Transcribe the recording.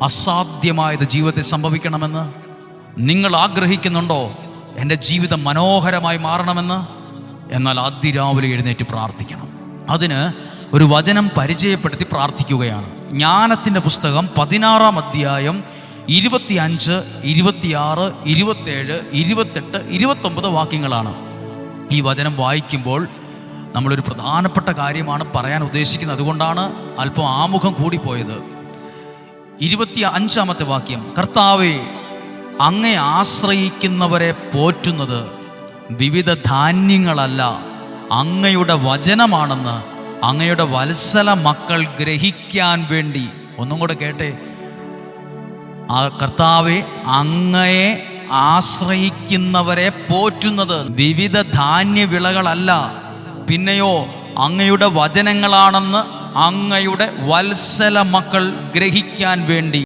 അസാധ്യമായത് ജീവിതത്തിൽ സംഭവിക്കണമെന്ന് നിങ്ങൾ ആഗ്രഹിക്കുന്നുണ്ടോ? എൻ്റെ ജീവിതം മനോഹരമായി മാറണമെന്ന്? എന്നാൽ അതിരാവിലെ എഴുന്നേറ്റ് പ്രാർത്ഥിക്കണം. അതിന് ഒരു വചനം പരിചയപ്പെടുത്തി പ്രാർത്ഥിക്കുകയാണ്. ജ്ഞാനത്തിൻ്റെ പുസ്തകം 16-ാം അധ്യായം 25, 26, 27, 28, 29 വാക്യങ്ങളാണ്. ഈ വചനം വായിക്കുമ്പോൾ നമ്മളൊരു പ്രധാനപ്പെട്ട കാര്യമാണ് പറയാൻ ഉദ്ദേശിക്കുന്നത്. അതുകൊണ്ടാണ് അല്പം ആമുഖം കൂടിപ്പോയത്. 25-ാമത്തെ വാക്യം: കർത്താവേ, അങ്ങേ ആശ്രയിക്കുന്നവരെ പോറ്റുന്നത് വിവിധ ധാന്യങ്ങളല്ല, അങ്ങയുടെ വചനമാണെന്ന് അങ്ങയുടെ വത്സല മക്കൾ ഗ്രഹിക്കാൻ വേണ്ടി. ഒന്നും കൂടെ കേട്ടെ. ആ കർത്താവെ, അങ്ങയെ ആശ്രയിക്കുന്നവരെ പോറ്റുന്നത് വിവിധ ധാന്യവിളകളല്ല, പിന്നെയോ അങ്ങയുടെ വചനങ്ങളാണെന്ന് അങ്ങയുടെ വത്സല മക്കൾ ഗ്രഹിക്കാൻ വേണ്ടി.